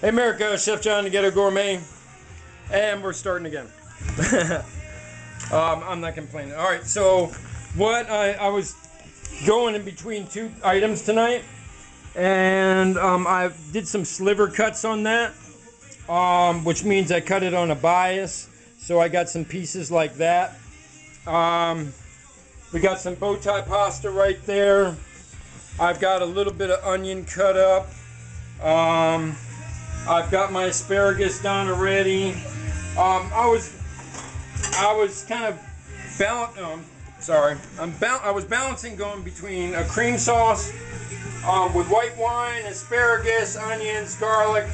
Hey America, Chef John the Ghetto Gourmet, and we're starting again. I'm not complaining. All right, so what I was going in between two items tonight, and I did some sliver cuts on that, which means I cut it on a bias. So I got some pieces like that. We got some bow tie pasta right there. I've got a little bit of onion cut up. I've got my asparagus done already. I was kind of I was balancing going between a cream sauce with white wine, asparagus, onions, garlic,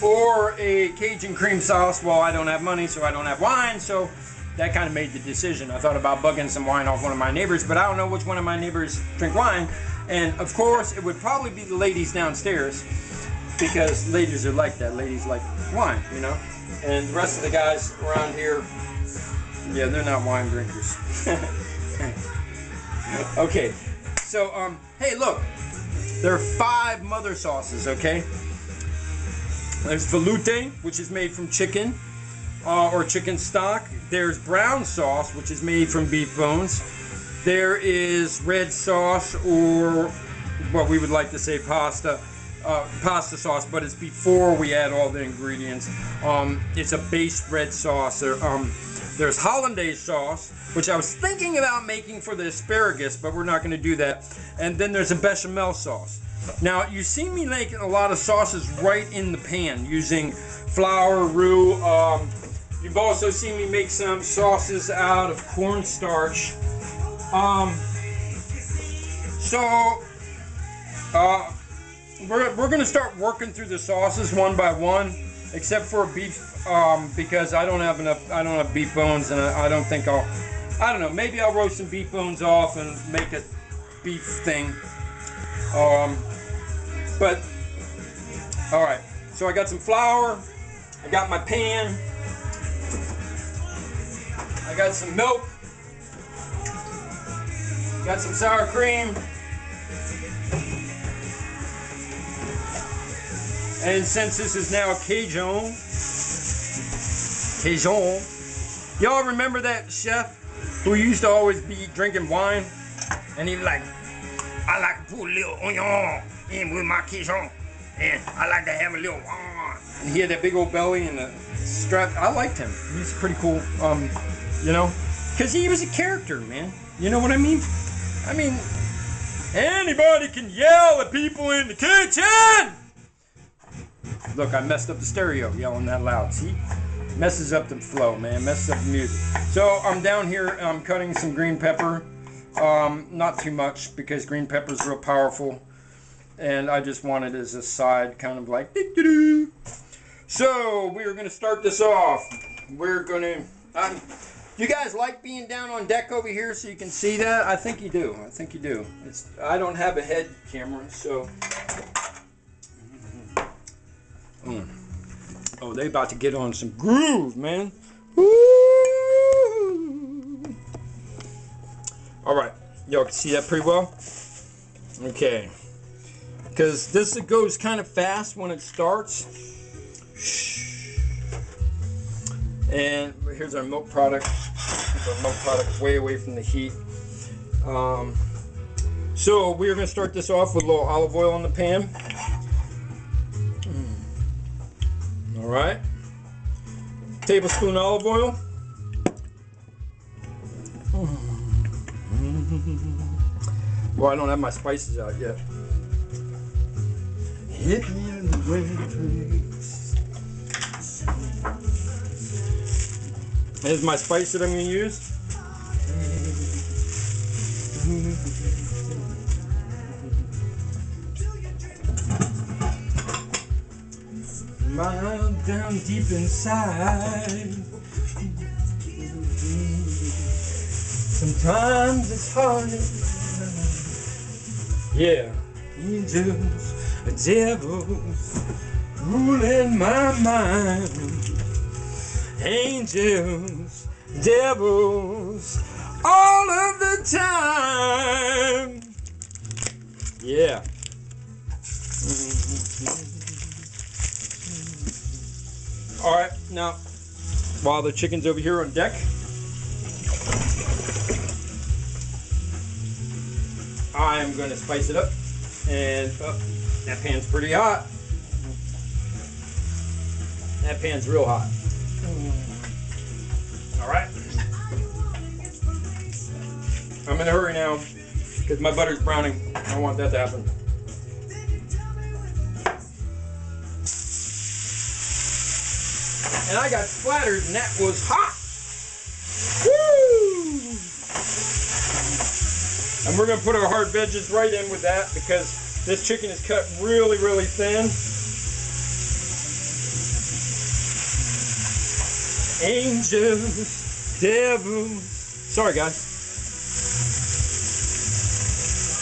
or a Cajun cream sauce. Well, I don't have money, so I don't have wine, so that kind of made the decision. I thought about bugging some wine off one of my neighbors, but I don't know which one of my neighbors drink wine. And of course, it would probably be the ladies downstairs, because ladies are like that. Ladies like wine, you know. And the rest of the guys around here, yeah, they're not wine drinkers. Okay, so hey, look, there are 5 mother sauces. Okay, there's veloute, which is made from chicken or chicken stock. There's brown sauce, which is made from beef bones. There is red sauce, or what we would like to say pasta sauce, but it's before we add all the ingredients. It's a base red sauce. There's hollandaise sauce, which I was thinking about making for the asparagus, but we're not going to do that. And then there's a bechamel sauce. Now, you see me making a lot of sauces right in the pan using flour, roux. You've also seen me make some sauces out of cornstarch. We're going to start working through the sauces one by one, except for beef, because I don't have beef bones, and I don't think I don't know, maybe I'll roast some beef bones off and make a beef thing. But all right, so I got some flour, I got my pan, I got some milk, got some sour cream, and since this is now Cajun, y'all remember that chef who used to always be drinking wine, and he was like, I like to put a little onion in with my Cajun, and I like to have a little wine. And he had that big old belly and the strap. I liked him. He's pretty cool, you know, because he was a character, man. You know what I mean? I mean, anybody can yell at people in the kitchen. Look, I messed up the stereo yelling that loud. See? Messes up the flow, man. Messes up the music. So I'm down here, I'm cutting some green pepper. Not too much, because green pepper is real powerful. And I just want it as a side, kind of like doo-doo-doo. So we're going to start this off. We're going to... you guys like being down on deck over here so you can see that? I think you do. I think you do. I don't have a head camera, so... Oh, they about to get on some groove, man. Woo! All right, y'all can see that pretty well. Okay, because this goes kind of fast when it starts. And here's our milk product. Keep our milk product way away from the heat. So we're going to start this off with a little olive oil in the pan. All right, tablespoon olive oil. Well, I don't have my spices out yet. Hit me in the place. Here's my spice that I'm going to use. Mild down deep inside. Sometimes it's hard. Yeah. Angels, devils, ruling my mind. Angels, devils, all of the time. Yeah. Alright, now, while the chicken's over here on deck, I'm going to spice it up. And, oh, that pan's pretty hot. That pan's real hot. Alright. I'm in a hurry now, because my butter's browning. I don't want that to happen. And I got splattered, and that was hot. Woo! And we're going to put our hard veggies right in with that, because this chicken is cut really, really thin. Angels, devils. Sorry, guys.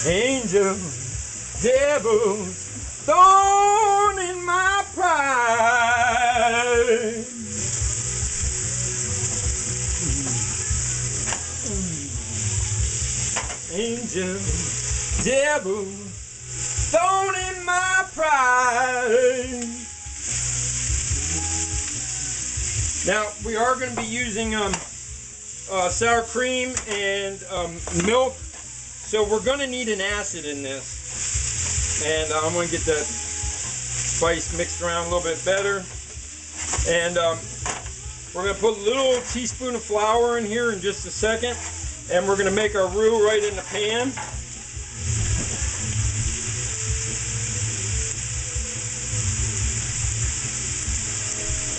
Angels, devils, thorn in my pride. Angels, devils, thorn in my pride. Now, we are going to be using sour cream and milk, so we're going to need an acid in this. And I'm going to get that spice mixed around a little bit better. And we're going to put a little teaspoon of flour in here in just a second. And we're going to make our roux right in the pan.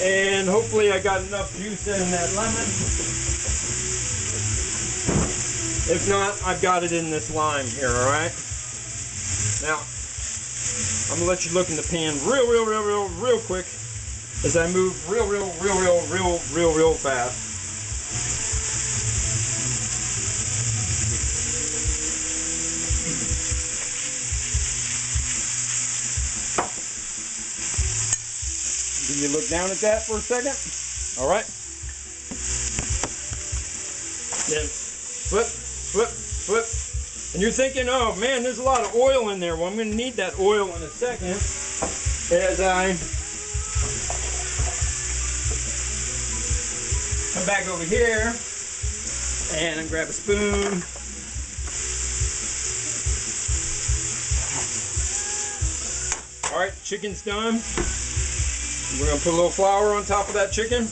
And hopefully I got enough juice in that lemon. If not, I've got it in this lime here, alright? Now, I'm going to let you look in the pan real quick as I move real fast. Can you look down at that for a second? All right. Then flip. And you're thinking, oh man, there's a lot of oil in there. Well, I'm going to need that oil in a second as I come back over here and grab a spoon. All right, chicken's done. We're going to put a little flour on top of that chicken.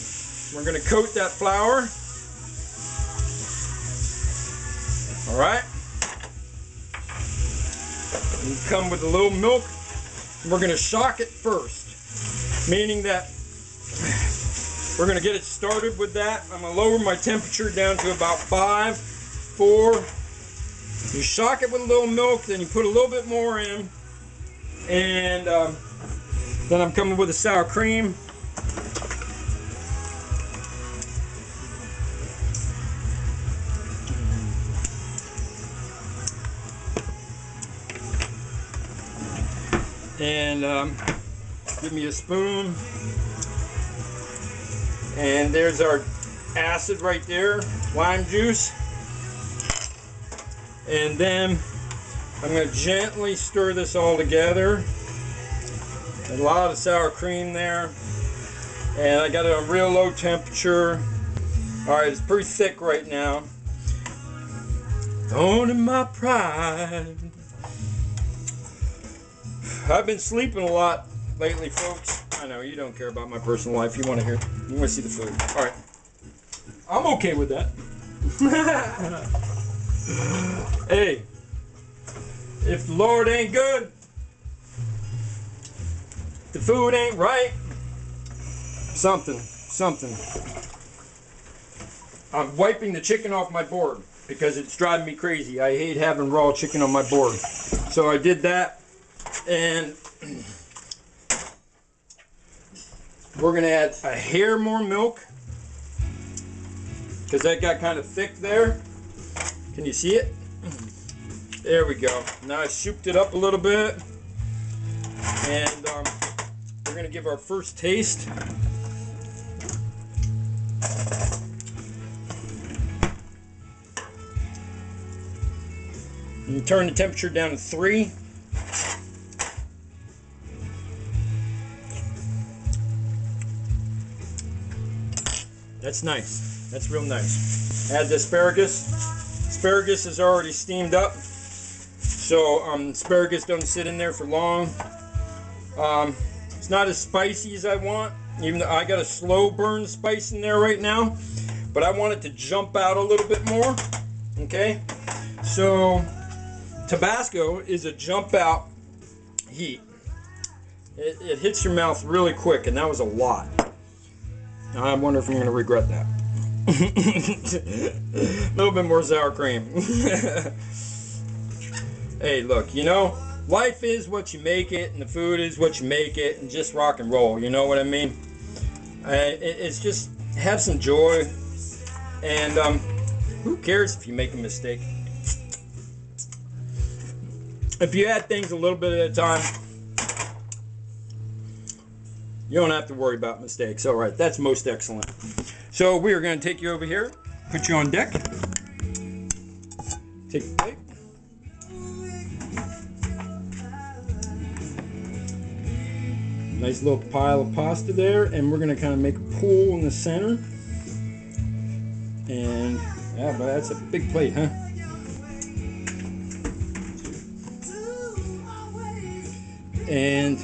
We're going to coat that flour. All right. And come with a little milk. We're going to shock it first, meaning that we're going to get it started with that. I'm going to lower my temperature down to about 5, 4. You shock it with a little milk, then you put a little bit more in, and then I'm coming with the sour cream. And give me a spoon. And there's our acid right there, lime juice. And then I'm going to gently stir this all together. A lot of sour cream there, and I got it on real low temperature. Alright, it's pretty thick right now. Thorn in my pride. I've been sleeping a lot lately, folks. I know, you don't care about my personal life. You want to see the food. Alright. I'm okay with that. Hey, if the Lord ain't good, the food ain't right, something. I'm wiping the chicken off my board because it's driving me crazy. I hate having raw chicken on my board. So I did that, and we're going to add a hair more milk because that got kind of thick there. Can you see it? There we go. Now I souped it up a little bit, and we're going to give our first taste. And you turn the temperature down to 3. That's nice. That's real nice. Add the asparagus. Asparagus is already steamed up, so asparagus doesn't sit in there for long. It's not as spicy as I want, even though I got a slow burn spice in there right now, but I want it to jump out a little bit more. Okay, so Tabasco is a jump out heat. It hits your mouth really quick, and that was a lot. Now I wonder if I'm going to regret that. A little bit more sour cream. Hey, look, you know, life is what you make it, and the food is what you make it, and just rock and roll, you know what I mean? It's just, have some joy, and who cares if you make a mistake? If you add things a little bit at a time, you don't have to worry about mistakes. All right, that's most excellent. So we are going to take you over here, put you on deck. Take the plate. Nice little pile of pasta there, and we're going to kind of make a pool in the center. And yeah, but that's a big plate, huh? And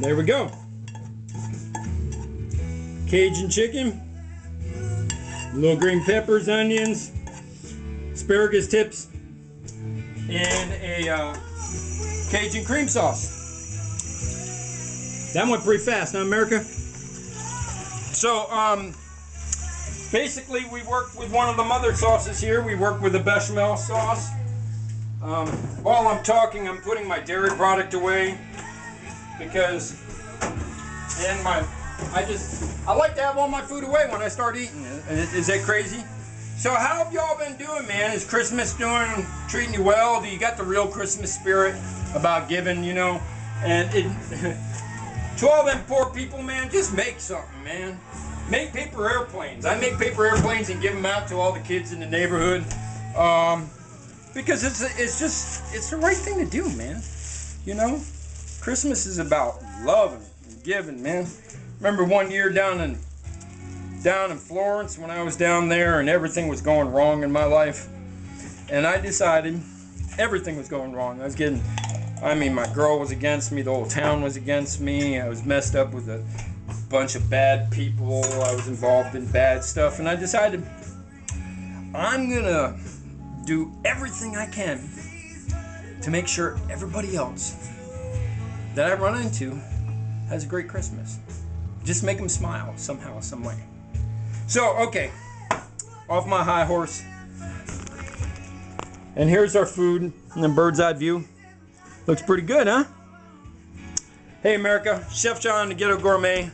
there we go. Cajun chicken, little green peppers, onions, asparagus tips, and a Cajun cream sauce. That went pretty fast, huh, America? So, basically, we worked with one of the mother sauces here. We worked with the bechamel sauce. While I'm talking, I'm putting my dairy product away because, I like to have all my food away when I start eating. Is that crazy? So how have y'all been doing, man? Is Christmas treating you well? Do you got the real Christmas spirit about giving, you know? And to all them poor people, man, just make something, man. Make paper airplanes. I make paper airplanes and give them out to all the kids in the neighborhood. Because it's the right thing to do, man. You know? Christmas is about love and giving, man. Remember one year down in Florence when I was down there and everything was going wrong in my life. And I decided everything was going wrong. My girl was against me. The whole town was against me. I was messed up with a bunch of bad people. I was involved in bad stuff. And I decided I'm going to do everything I can to make sure everybody else that I run into has a great Christmas. Just make them smile somehow, some way. So, okay, off my high horse. And here's our food in the bird's eye view. Looks pretty good, huh? Hey, America, Chef John the Ghetto Gourmet.